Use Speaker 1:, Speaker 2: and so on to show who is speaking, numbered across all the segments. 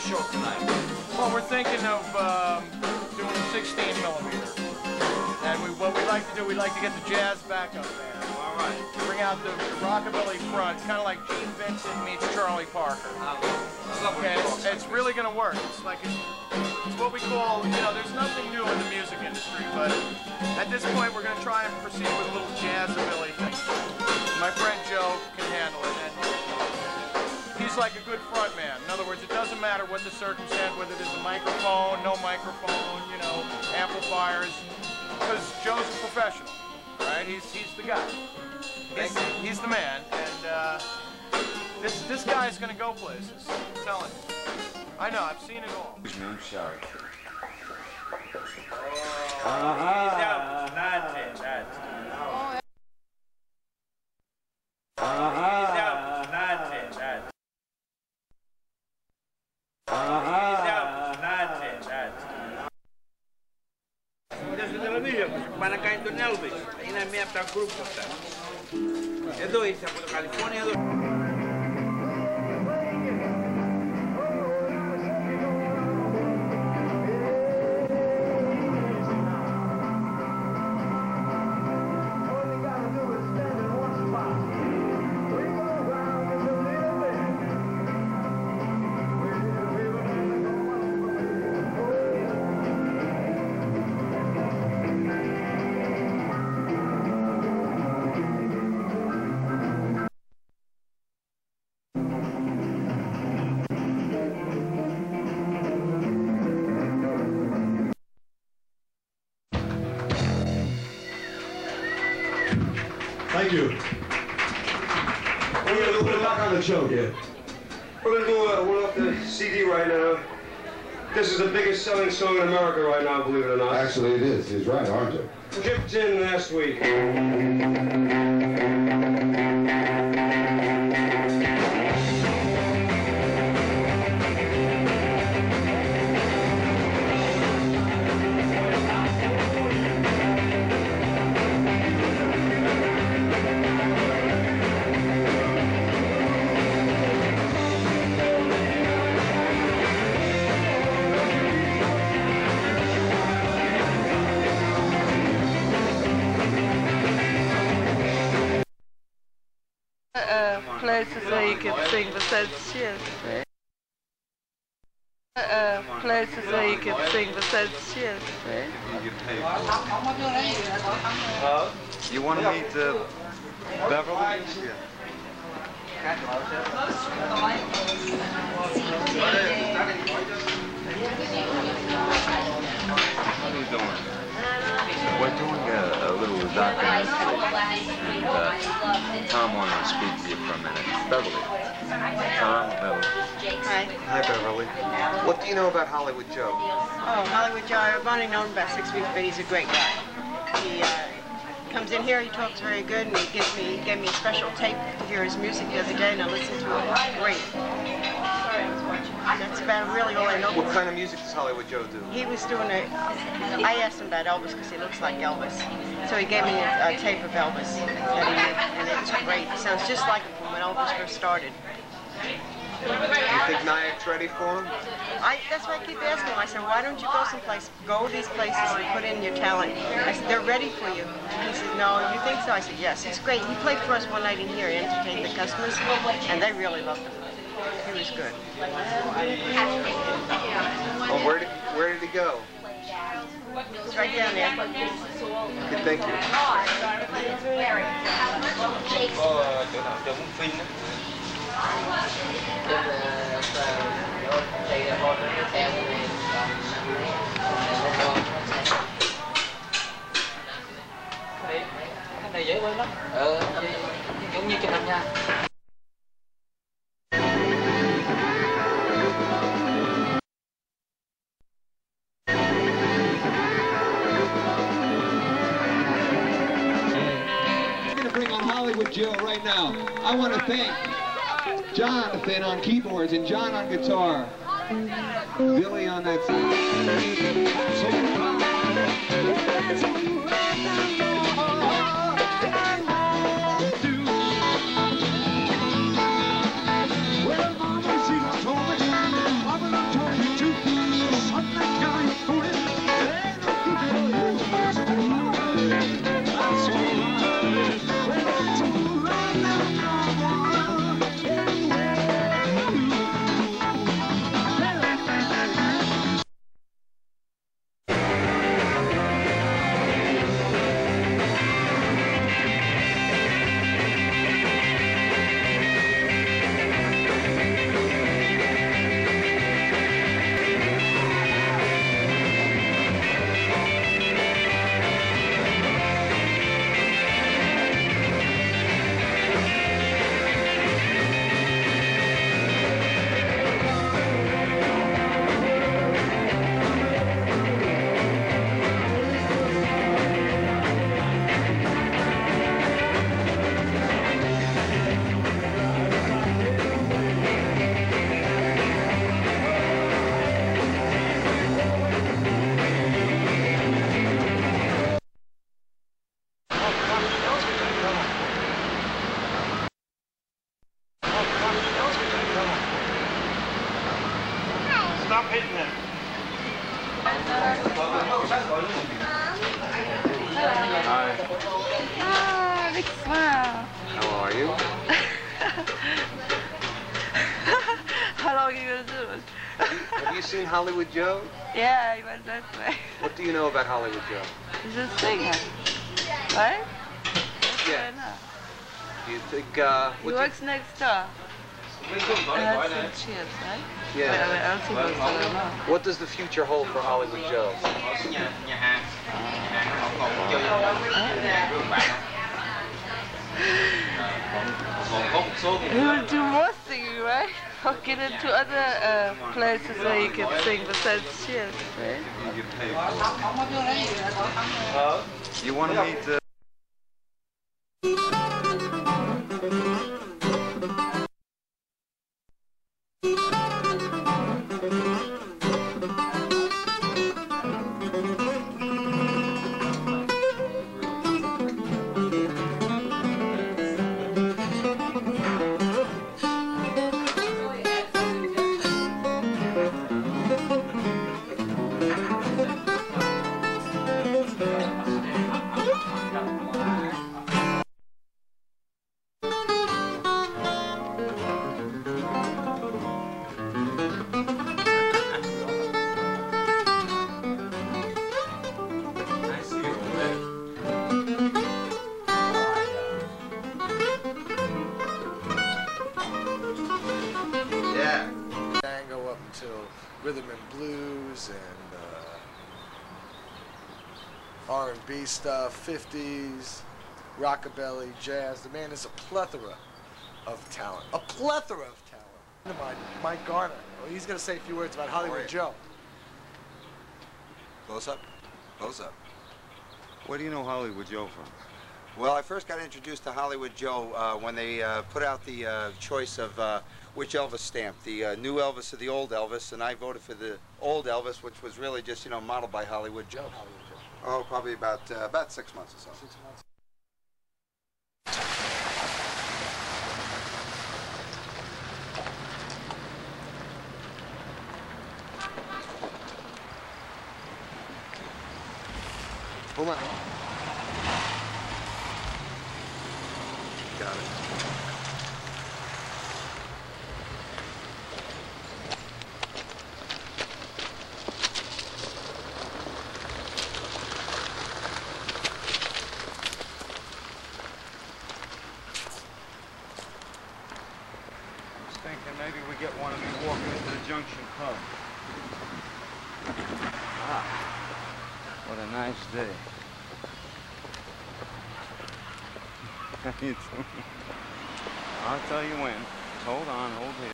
Speaker 1: show tonight?
Speaker 2: Well, we're thinking of doing 16 millimeter. And what we like to do, we like to get the jazz back up there.
Speaker 1: All right.
Speaker 2: Bring out the rockabilly front, kind of like Gene Vincent meets Charlie Parker.
Speaker 1: I love
Speaker 2: Okay, it's really going to work. It's like it's what we call, you know, there's nothing new in the music industry, but at this point we're going to try and proceed with a little jazzabilly thing. My friend Joe can handle it, and he's like a good front man. In other words, it doesn't matter what the circumstance, whether there's a microphone, no microphone, you know, amplifiers, because Joe's a professional, right? He's the guy. He's the man, and this guy's gonna go places. I'm telling you. I know, I've seen it all.
Speaker 3: I'm sorry.
Speaker 1: Para cair do Elvis, aí na minha tá grupo, tá? É dois, tá? Por Califórnia é dois.
Speaker 4: Thank you. We're going to do back on the show, kid.
Speaker 5: We're going to do one off the CD right now. This is the biggest selling song in America right now, believe it or not.
Speaker 4: Actually, it is. He's right, aren't you?
Speaker 5: Chipped in last week.
Speaker 6: Places where you can sing besides cheers. Places where you can sing besides cheers.
Speaker 3: You want to meet Beverly? Yeah. How are you doing? We're doing a little documentary. Tom wanted to speak to you for a minute. Beverly. Tom, Beverly.
Speaker 6: Hi.
Speaker 3: Hi, Beverly. What do you know about Hollywood Joe?
Speaker 6: Oh, Hollywood Joe, I've only known him about 6 weeks, but he's a great guy. He comes in here, he talks very good, and he gave me a special tape to hear his music the other day, and I listened to it. Great. That's about really all I know.
Speaker 3: What kind of music does Hollywood Joe do?
Speaker 6: He was doing I asked him about Elvis because he looks like Elvis. So he gave me a tape of Elvis that he did, and it's great. It sounds just like him from when Elvis first started.
Speaker 3: Do you think Nyack's ready for him?
Speaker 6: That's why I keep asking him. I said, why don't you go someplace, go to these places and put in your talent? I said, they're ready for you. He said, no, you think so? I said, yes, he's great. He played for us one night in here. He entertained the customers, and they really loved him. He was good.
Speaker 3: Oh, where did he go?
Speaker 6: It's right down there.
Speaker 3: Okay, thank you.
Speaker 7: Cái này dễ quên lắm. Giống như trên năm nha.
Speaker 8: Hollywood Joe right now. I want to thank Jonathan on keyboards and John on guitar, Billy on that side.
Speaker 1: Stop hitting them.
Speaker 3: Hi.
Speaker 9: Ah, big smile.
Speaker 3: How are you?
Speaker 9: How long are you going to do it?
Speaker 3: Have you seen Hollywood Joe?
Speaker 9: Yeah, he went that way.
Speaker 3: What do you know about Hollywood Joe?
Speaker 9: He's a singer, right?
Speaker 3: Yeah. Do you think,
Speaker 9: He works next door. Cheers, right?
Speaker 3: Yeah. What does the future hold for Hollywood Joe?
Speaker 9: He will do more singing, right? Or get into other places where you can sing besides cheers, right?
Speaker 3: You want to meet
Speaker 2: Tango up until rhythm and blues and R&B stuff, 50s, rockabilly, jazz. The man is a plethora of talent. A plethora of talent. Mike Garner. Well, he's going to say a few words about Hollywood Joe.
Speaker 10: Close up. Close up.
Speaker 3: Where do you know Hollywood Joe from?
Speaker 10: Well, I first got introduced to Hollywood Joe when they put out the choice of which Elvis stamp, the new Elvis or the old Elvis, and I voted for the old Elvis, which was really just, you know, modeled by Hollywood Joe. Oh, probably about 6 months or so. 6 months.
Speaker 2: Hold on.
Speaker 10: Got it.
Speaker 1: Thinking maybe we get one of these walking into the Junction Pub. Ah, what a nice day. How you doing? I'll tell you when. Hold on, hold here.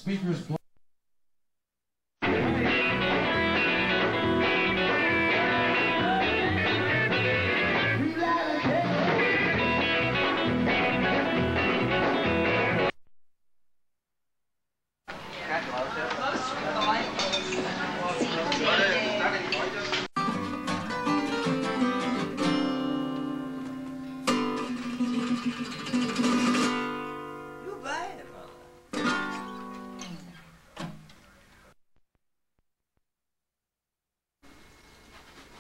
Speaker 11: speakers.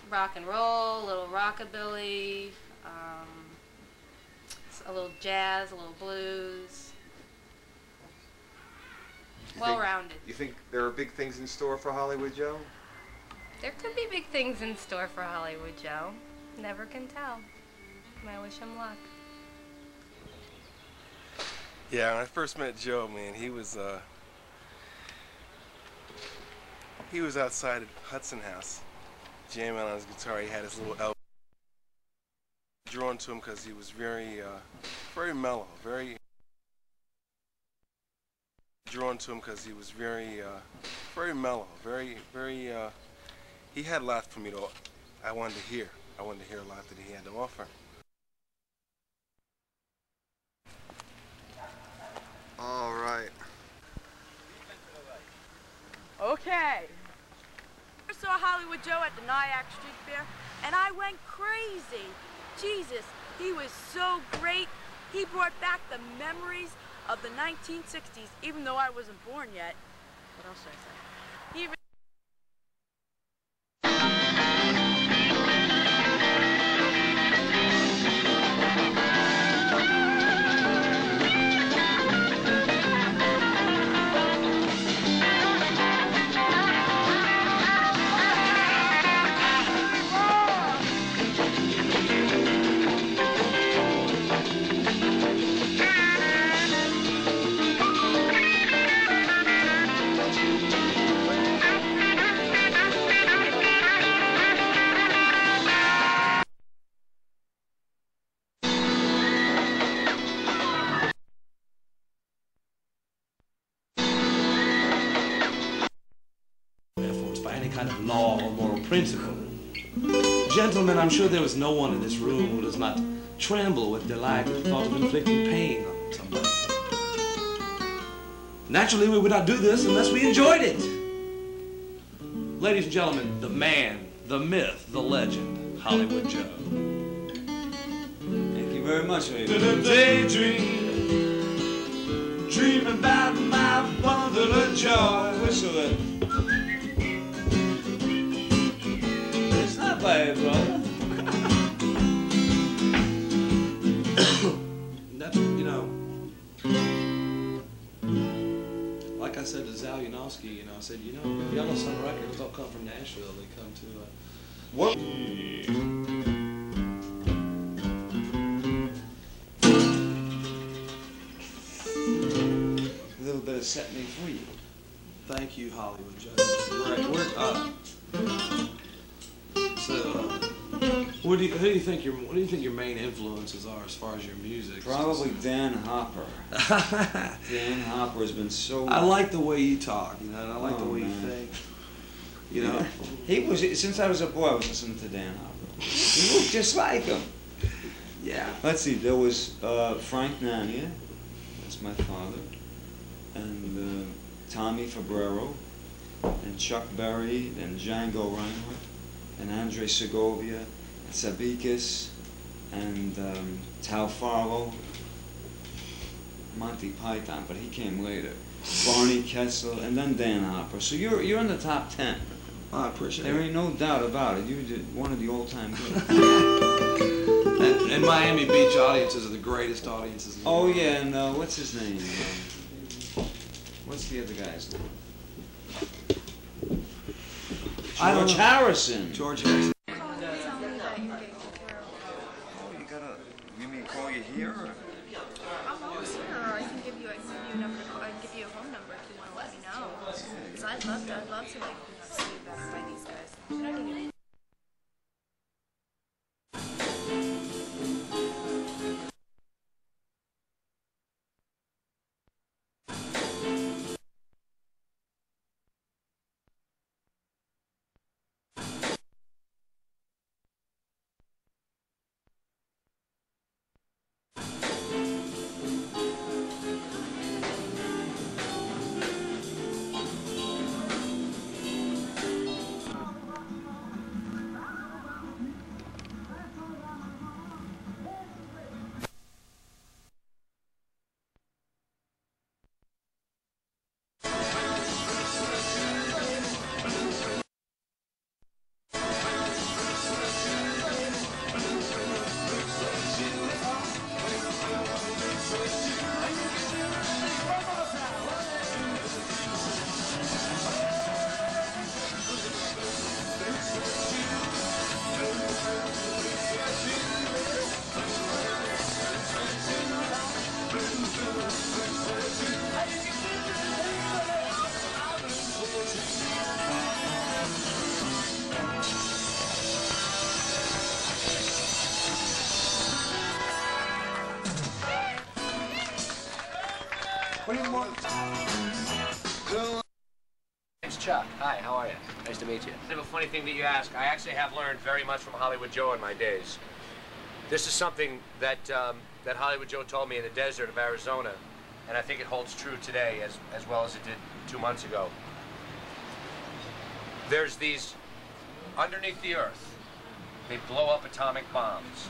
Speaker 12: Rock and roll, a little rockabilly, a little jazz, a little blues. Well-rounded.
Speaker 13: You think there are big things in store for Hollywood Joe?
Speaker 12: There could be big things in store for Hollywood Joe. Never can tell. I wish him luck.
Speaker 14: Yeah, when I first met Joe, man, he was outside at Hudson House, jamming on his guitar. He had his little elbow. Drawn to him because he was very mellow, very. Drawn to him because he was very mellow, very. He had a lot for me to. I wanted to hear a lot that he had to offer.
Speaker 13: All right.
Speaker 15: Okay. I saw Hollywood Joe at the Nyack Street Fair, and I went crazy. Jesus, he was so great. He brought back the memories of the 1960s, even though I wasn't born yet. What else should I say? He
Speaker 16: kind of law or moral principle. Gentlemen, I'm sure there was no one in this room who does not tremble with delight at the thought of inflicting pain on somebody. Naturally, we would not do this unless we enjoyed it. Ladies and gentlemen, the man, the myth, the legend, Hollywood Joe.
Speaker 17: Thank you very much, baby.
Speaker 16: Daydream, dream about my wonderland joy.
Speaker 17: Whistle it. Not bad, brother.
Speaker 16: That's, you know, like I said to Zal Yanofsky, you know, I said, you know, Yellow Sun Records don't come from Nashville, they come to,
Speaker 17: what? A little bit of Set Me Free.
Speaker 16: Thank you, Hollywood Joe. Right, who do you think your main influences are as far as your music?
Speaker 17: Probably Dan Hopper. Dan Hopper has been so.
Speaker 16: I like the way you talk, you know, and I like the way you think. You know,
Speaker 17: he was since I was a boy. I was listening to Dan Hopper. He looked just like him.
Speaker 16: Yeah.
Speaker 17: Let's see. There was Frank Nania. That's my father, and Tommy Fabrero, and Chuck Berry, and Django Reinhardt, and Andre Segovia, and Sabikis, and Tal Farlow, Monty Python, but he came later. Barney Kessel, and then Dan Hopper. So you're in the top 10.
Speaker 16: Oh, I appreciate it.
Speaker 17: There ain't no doubt about it. You did one of the old-time greats.
Speaker 16: and Miami Beach audiences are the greatest audiences in the world.
Speaker 17: Oh yeah, and what's his name? What's the other guy's name? George Harrison.
Speaker 16: George Harrison.
Speaker 17: Oh, you mean call you here? Or?
Speaker 18: I'm always here, or I can give you a number. I can give you a phone number if you want to let me know. Because I'd love to like see you back by these guys.
Speaker 11: Chuck. Hi, how are you? Nice to meet you. I have a funny thing that you ask. I actually have learned very much from Hollywood Joe in my days. This is something that that Hollywood Joe told me in the desert of Arizona, and I think it holds true today as well as it did 2 months ago. There's these, underneath the earth, they blow up atomic bombs.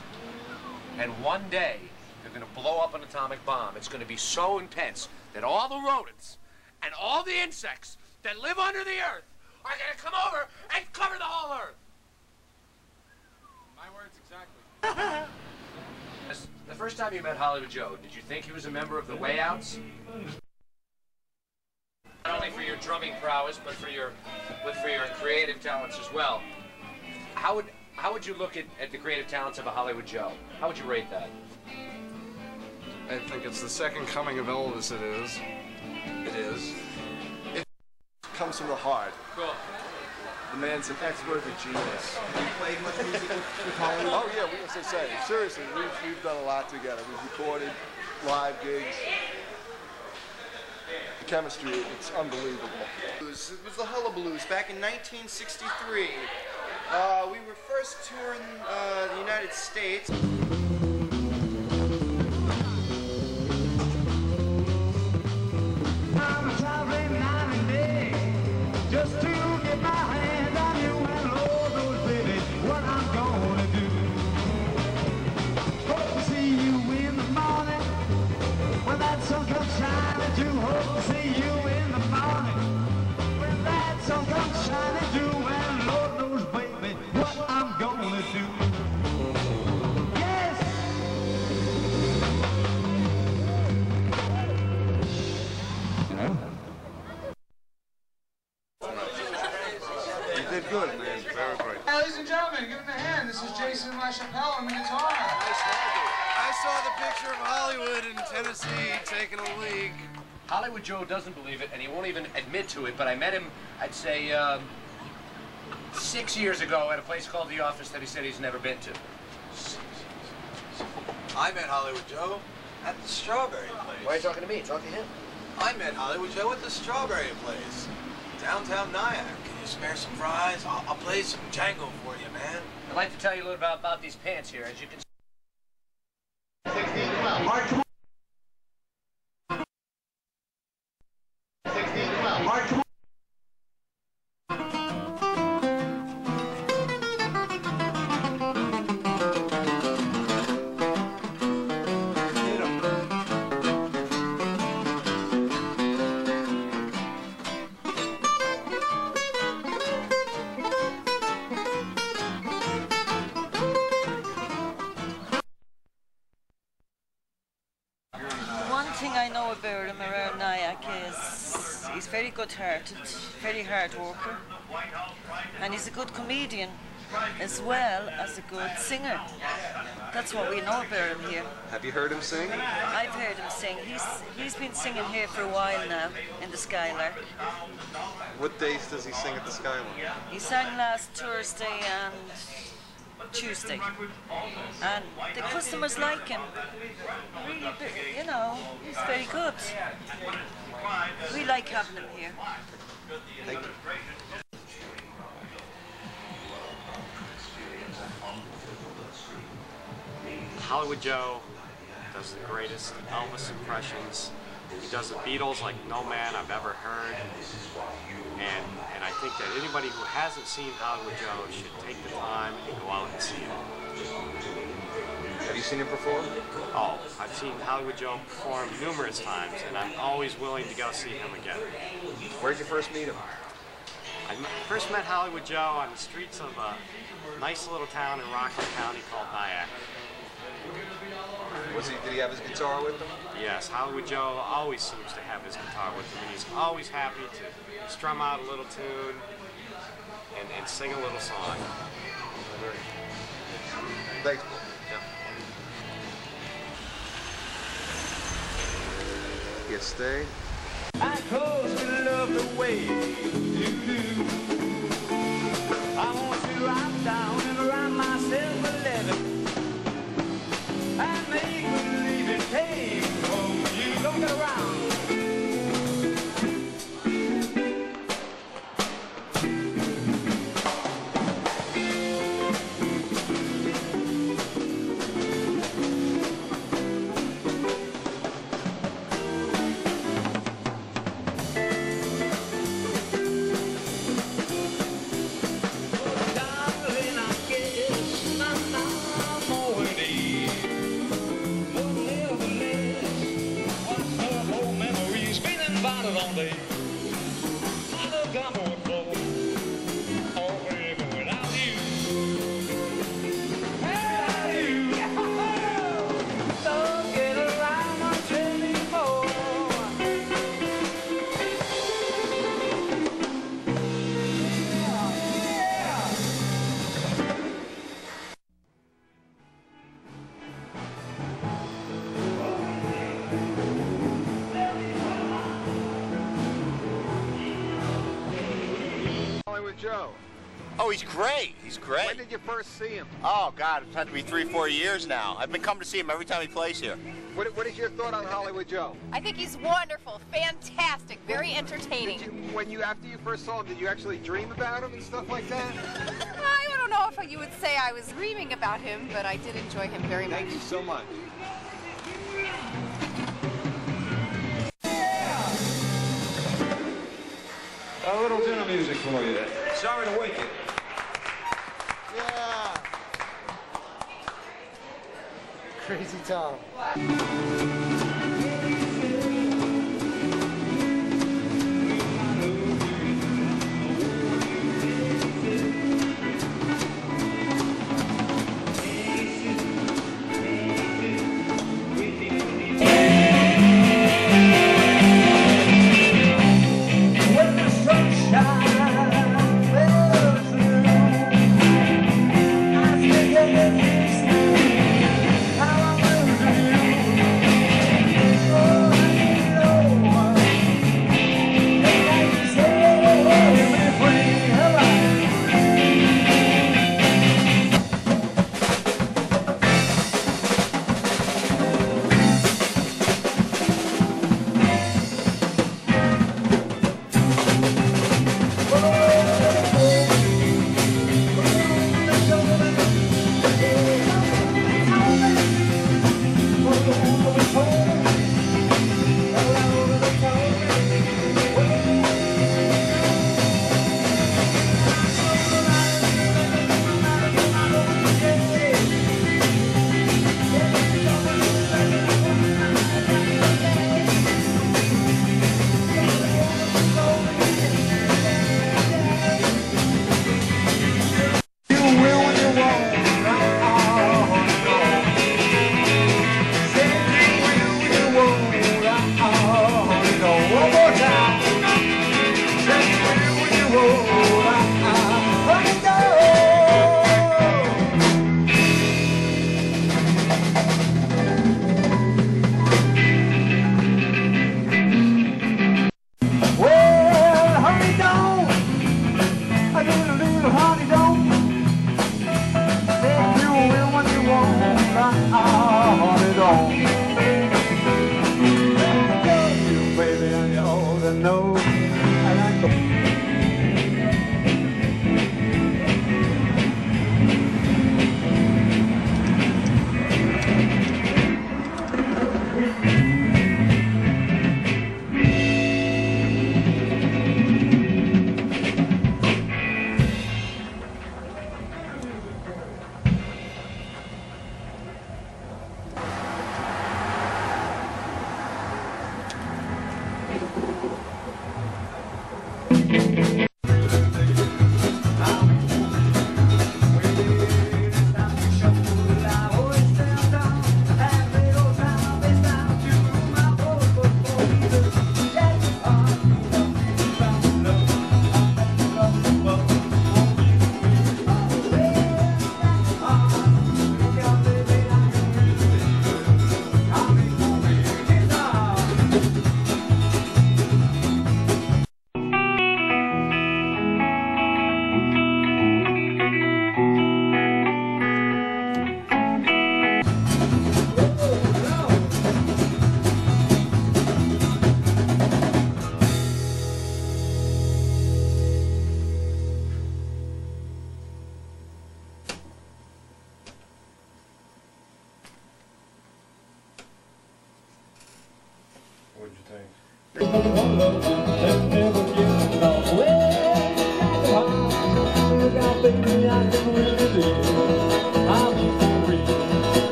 Speaker 11: And one day, they're going to blow up an atomic bomb. It's going to be so intense that all the rodents and all the insects that live under the earth are going to come over and cover the whole earth.
Speaker 2: My words exactly.
Speaker 11: The first time you met Hollywood Joe, did you think he was a member of the Way Outs? Not only for your drumming prowess, but for your creative talents as well. How would you look at the creative talents of a Hollywood Joe? How would you rate that?
Speaker 2: I think it's the second coming of Elvis. It is. It is. It comes from the heart.
Speaker 11: Cool.
Speaker 2: The man's an expert, a genius. Have you played much music with Hollywood? Oh yeah, as I say, seriously, we've done a lot together. We've recorded live gigs. The chemistry, it's unbelievable.
Speaker 19: It was the Hullabaloos back in 1963. We were first touring the United States.
Speaker 20: I'm traveling night and day just to get my hand on you and Lord knows, baby, what I'm gonna do. Hope to see you in the morning when that sun comes shining through. Hope to see you in the morning when that sun comes shining through and Lord knows, baby, what I'm gonna do. Yes.
Speaker 2: Good, man. Very great.
Speaker 21: Ladies and gentlemen, give him a hand. This is Jason LaChapelle on the guitar.
Speaker 2: I saw the picture of Hollywood in Tennessee taking a leak.
Speaker 11: Hollywood Joe doesn't believe it, and he won't even admit to it, but I met him, I'd say, 6 years ago at a place called The Office that he said he's never been to.
Speaker 22: I met Hollywood Joe at the Strawberry Place.
Speaker 11: Why are you talking to me? Talk to him.
Speaker 22: I met Hollywood Joe at the Strawberry Place, downtown Nyack. Can you spare some fries? I'll play some Django for you, man.
Speaker 11: I'd like to tell you a little about these pants here. As you can see.
Speaker 23: I know about him around Nyack is he's very good-hearted, very hard worker, and he's a good comedian as well as a good singer. That's what we know about him here.
Speaker 13: Have you heard him sing?
Speaker 23: I've heard him sing. He's been singing here for a while now in the Skylark.
Speaker 13: What days does he sing at the Skylark?
Speaker 23: He sang last Thursday and Tuesday, and the customers like him. Really, you know, he's very good. We like having him here.
Speaker 13: Thank you.
Speaker 24: Hollywood Joe does the greatest Elvis impressions. He does the Beatles like no man I've ever heard. And I think that anybody who hasn't seen Hollywood Joe should take the time and go out and see him.
Speaker 13: Have you seen him perform?
Speaker 24: Oh, I've seen Hollywood Joe perform numerous times, and I'm always willing to go see him again.
Speaker 13: Where'd you first meet him?
Speaker 24: I first met Hollywood Joe on the streets of a nice little town in Rockland County called Nyack.
Speaker 13: Did he have his guitar with him?
Speaker 24: Yes, Hollywood Joe always seems to have his guitar with him, and he's always happy to strum out a little tune and sing a little song.
Speaker 13: Thanks. Yeah. You stay.
Speaker 20: I close to love the way you do. I want to ride down and around myself a leather. And make believe it came from you. Don't get around.
Speaker 13: Hollywood Joe?
Speaker 4: Oh, he's great. He's great.
Speaker 13: When did you first see him?
Speaker 4: Oh, God, it's had to be 3 or 4 years now. I've been coming to see him every time he plays here.
Speaker 13: What is your thought on Hollywood Joe?
Speaker 5: I think he's wonderful, fantastic, very entertaining.
Speaker 13: After you first saw him, did you actually dream about him and stuff like that?
Speaker 5: I don't know if you would say I was dreaming about him, but I did enjoy him very much.
Speaker 13: Thank you so much.
Speaker 17: A little dinner music for you. Sorry to wake you.
Speaker 19: Yeah. Crazy Tom.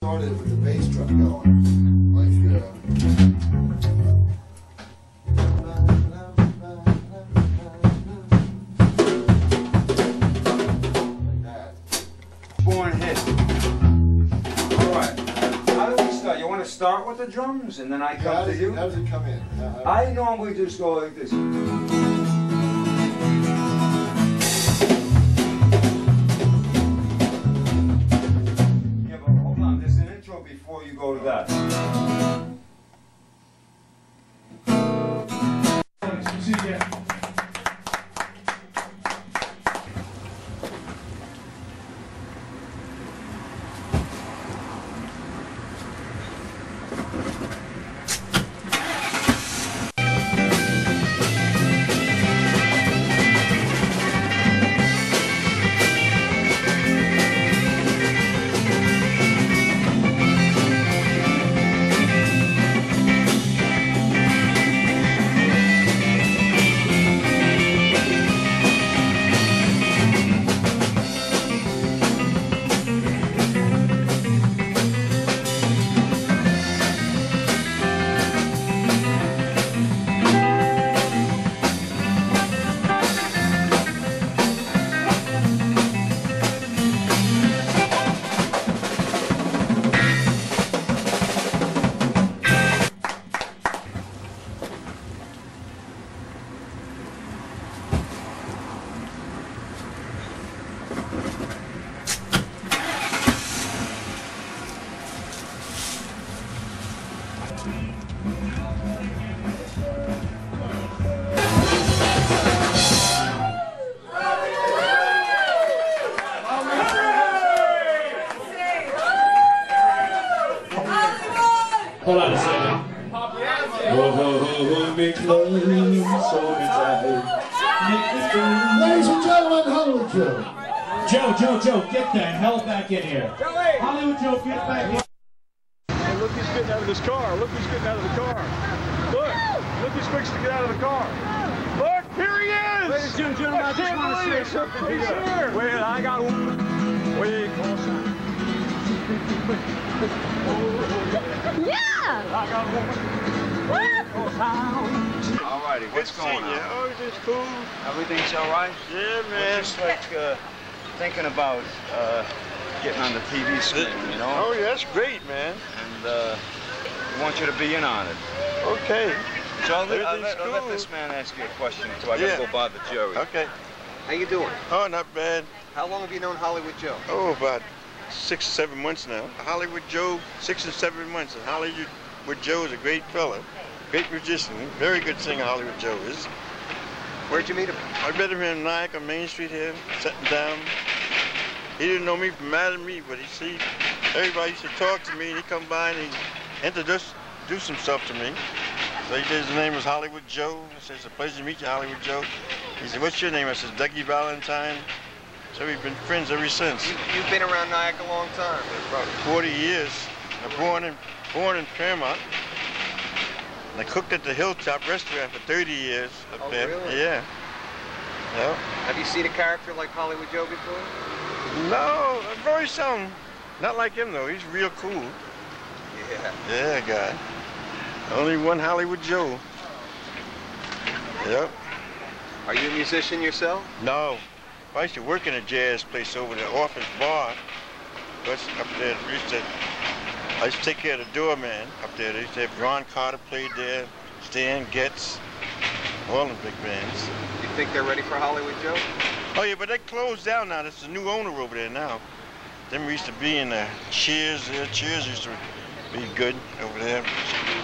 Speaker 13: Started with the bass drum going. Like,
Speaker 17: Born hit. All right. How do we start? You want to start with the drums and then I come to you?
Speaker 13: How does it come in?
Speaker 17: I normally just go like this. Yeah, but hold on. There's an intro before you go to that.
Speaker 20: Hold on a second. Hold me close, hold me tight.
Speaker 6: Ladies and gentlemen, Hollywood Joe.
Speaker 20: Joe, get the hell back in here. Joey! Hollywood Joe, get back in.
Speaker 7: Hey, look who's getting out of this car. Look who's getting out of the car. Look who's fixing to get out of the car. Look, here he is!
Speaker 20: Ladies and gentlemen, I just want to say something to you.
Speaker 7: Well, I got one. Way close.
Speaker 20: Yeah!
Speaker 7: I got one.
Speaker 3: All righty, what's going on?
Speaker 7: Oh, it's cool.
Speaker 3: Everything's all right?
Speaker 7: Yeah,
Speaker 3: We're
Speaker 7: man.
Speaker 3: just like thinking about getting on the TV screen, you know?
Speaker 7: Oh, yeah, that's great, man.
Speaker 3: And we want you to be in on it.
Speaker 7: Okay.
Speaker 3: So I'll let this man ask you a question, so I gotta go bother Jerry.
Speaker 7: Okay.
Speaker 19: How you doing?
Speaker 7: Oh, not bad.
Speaker 19: How long have you known Hollywood Joe?
Speaker 7: Oh, about 6 or 7 months now. Hollywood Joe, 6 or 7 months. And Hollywood Joe is a great fella, great musician, very good singer. Hollywood Joe is.
Speaker 19: Where'd you meet him?
Speaker 7: I met him in Nyack on Main Street here, sitting down. He didn't know me from Adam me, but everybody used to talk to me, and he'd come by and he'd introduce himself to me. So he said his name was Hollywood Joe. I said, it's a pleasure to meet you, Hollywood Joe. He said, what's your name? I said, Dougie Valentine. So we've been friends ever since.
Speaker 19: You've been around Nyack a long time.
Speaker 7: About 40 years. I'm born in Paramount. And I cooked at the Hilltop Restaurant for 30 years up there.
Speaker 19: Really?
Speaker 7: Yeah. Yeah.
Speaker 19: Have you seen a character like Hollywood Joe before?
Speaker 7: No, very seldom. Not like him though. He's real cool.
Speaker 19: Yeah.
Speaker 7: Yeah, guy. Only one Hollywood Joe. Yep.
Speaker 19: Are you a musician yourself?
Speaker 7: No. I used to work in a jazz place over the office bar. That's up there. I used to take care of the doorman up there. They used to have Ron Carter played there, Stan Getz, all the big bands.
Speaker 19: You think they're ready for Hollywood Joe?
Speaker 7: Oh yeah, but they closed down now. There's a new owner over there now. Them used to be in the Cheers there. Cheers used to be good over there.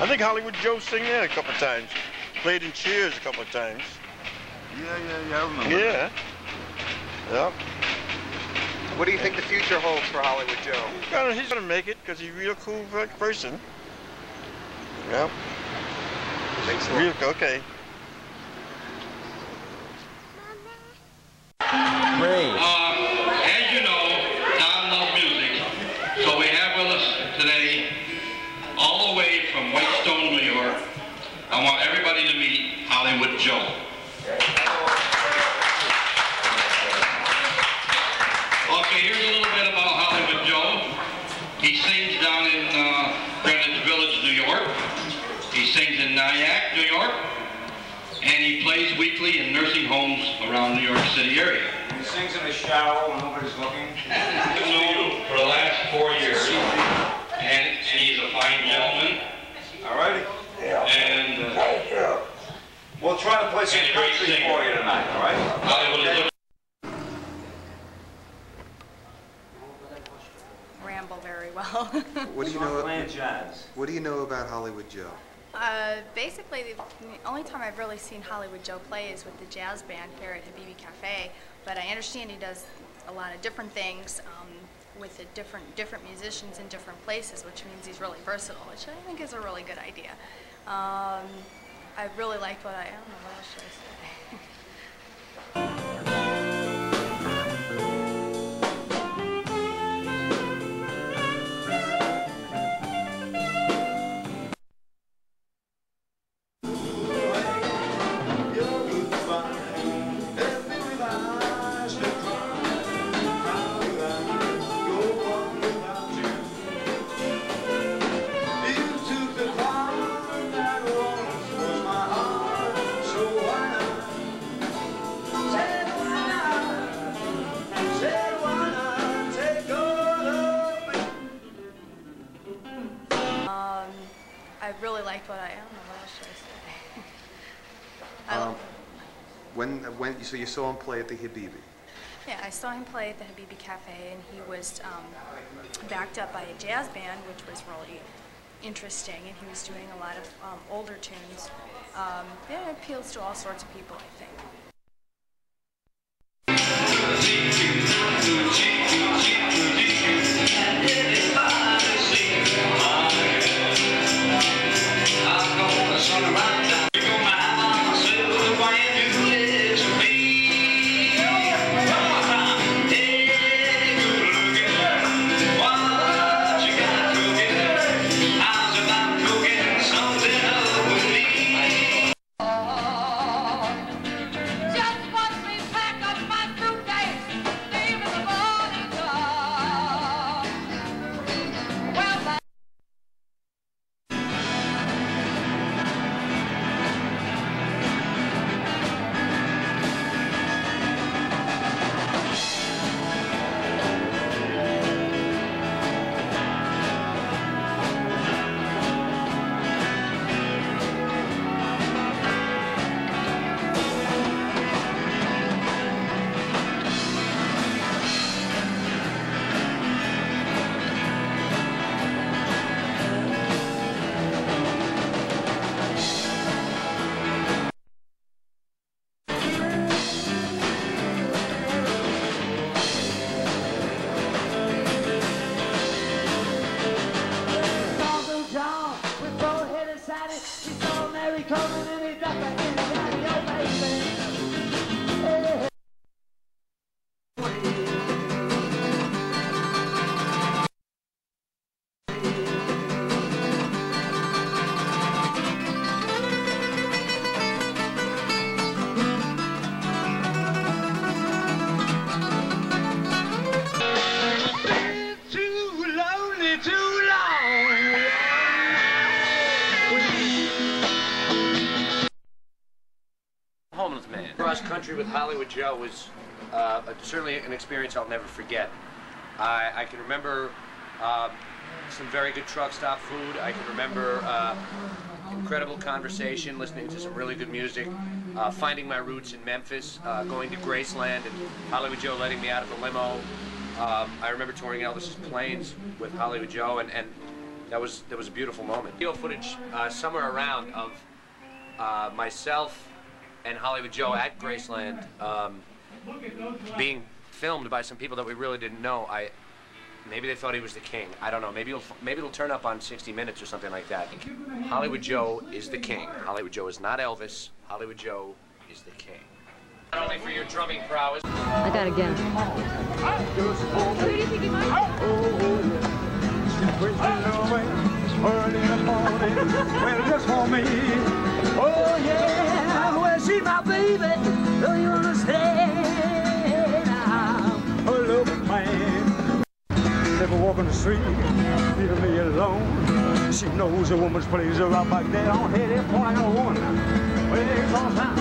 Speaker 7: I think Hollywood Joe sang there a couple of times. Played in Cheers a couple of times.
Speaker 3: Yeah, I remember.
Speaker 7: Yeah. Yep.
Speaker 19: What do you think the future holds for Hollywood Joe?
Speaker 7: He's gonna make it because he's a real cool person. Yep.
Speaker 19: Thanks a
Speaker 7: lot.
Speaker 19: lot.
Speaker 7: Okay.
Speaker 8: Great. As you know, Tom loves music, so we have with us today, all the way from Whitestone, New York, I want everybody to meet Hollywood Joe. Okay, here's a little bit about Hollywood Joe. He sings down in Greenwich Village, New York. He sings in Nyack, New York. And he plays weekly in nursing homes around New York City area.
Speaker 3: He sings in the shower when nobody's looking.
Speaker 8: I've known him for the last 4 years. And he's a fine gentleman.
Speaker 3: All righty.
Speaker 8: And
Speaker 3: we'll try to play some country for you tonight, all right?
Speaker 8: Hollywood
Speaker 18: Ramble very well.
Speaker 19: What do you know? What do you know about Hollywood Joe?
Speaker 18: Basically, the only time I've really seen Hollywood Joe play is with the jazz band here at Habibi Cafe, but I understand he does a lot of different things with the different musicians in different places, which means he's really versatile, which I think is a really good idea. I really liked what I don't know, what else should I say? I really liked what I don't know, what else should I say?
Speaker 19: So you saw him play at the Habibi?
Speaker 18: Yeah, I saw him play at the Habibi Cafe, and he was backed up by a jazz band, which was really interesting, and he was doing a lot of older tunes. Yeah, it appeals to all sorts of people, I think.
Speaker 11: country with Hollywood Joe was certainly an experience I'll never forget. I can remember some very good truck stop food. I can remember incredible conversation, listening to some really good music, finding my roots in Memphis, going to Graceland, and Hollywood Joe letting me out of the limo. I remember touring Elvis's Planes with Hollywood Joe, and that was a beautiful moment. Video footage somewhere around of myself and Hollywood Joe at Graceland being filmed by some people that we really didn't know. Maybe they thought he was the king. I don't know. Maybe it'll turn up on 60 Minutes or something like that. Hollywood Joe is the king. Hollywood Joe is not Elvis. Hollywood Joe is the king. Not only for your drumming prowess.
Speaker 1: I gotta get him.
Speaker 15: Who do you think he might
Speaker 20: Early in the morning, well, just for me. Oh yeah, well, she my baby. Don't you understand? I'm a loving man. Never walk on the street, leaving me alone. She knows a woman's place right back there on head point. I got a woman. Well, it's all time.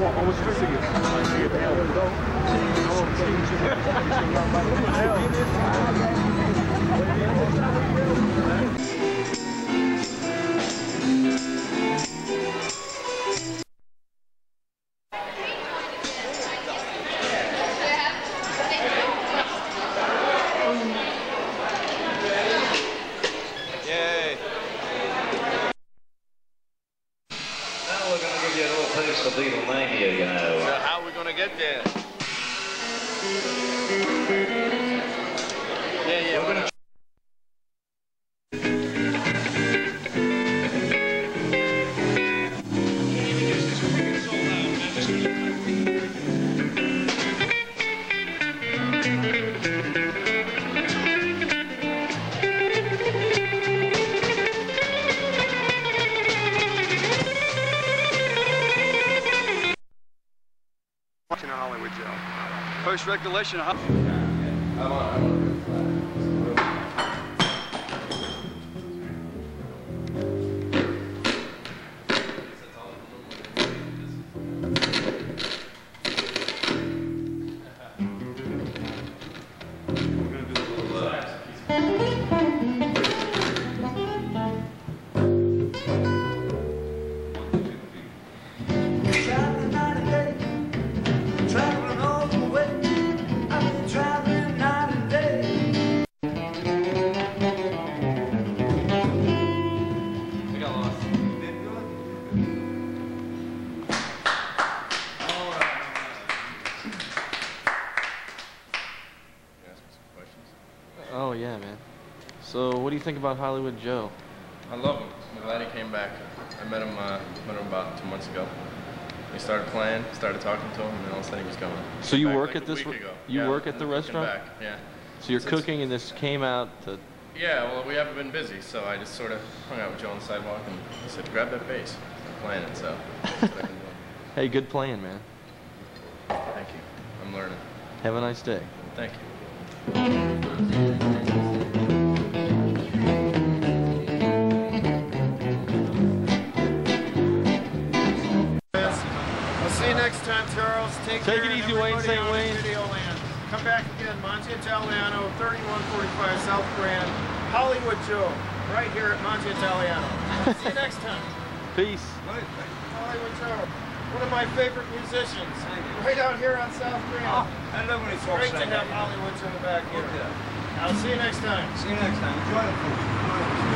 Speaker 20: Walk on the street again.
Speaker 7: How are we gonna get there? Yeah, we're gonna.
Speaker 22: Hollywood Joe. First recollection of
Speaker 9: Oh yeah, man. So what do you think about Hollywood Joe?
Speaker 10: I love him. I'm glad he came back. I met him about 2 months ago. We started playing, started talking to him, and then all of a sudden he was going.
Speaker 9: So you work
Speaker 10: like
Speaker 9: at this?
Speaker 10: You
Speaker 9: work at the restaurant?
Speaker 10: Back. Yeah.
Speaker 9: So you're cooking, and this came out to.
Speaker 10: Yeah. Well, we haven't been busy, so I just sort of hung out with Joe on the sidewalk, and he said, "Grab that bass." I'm playing it, so that's what I've been doing.
Speaker 9: Hey, good playing, man.
Speaker 10: Thank you. I'm learning.
Speaker 9: Have a nice day.
Speaker 10: Thank you.
Speaker 2: See you next time, Charles. Take care.
Speaker 9: It easy, Wayne St. Wayne.
Speaker 2: Videoland. Come back again, Monte Italiano, 3145 South Grand, Hollywood Joe, right here at Monte Italiano. See you next time.
Speaker 9: Peace.
Speaker 2: Hollywood Joe, one of my favorite musicians, right out here on South Grand.
Speaker 20: Oh, I love when he talks
Speaker 2: Great
Speaker 20: like
Speaker 2: to have
Speaker 20: that.
Speaker 2: Hollywood Joe back here. I'll see you next time.
Speaker 20: See you next time. Enjoy the food.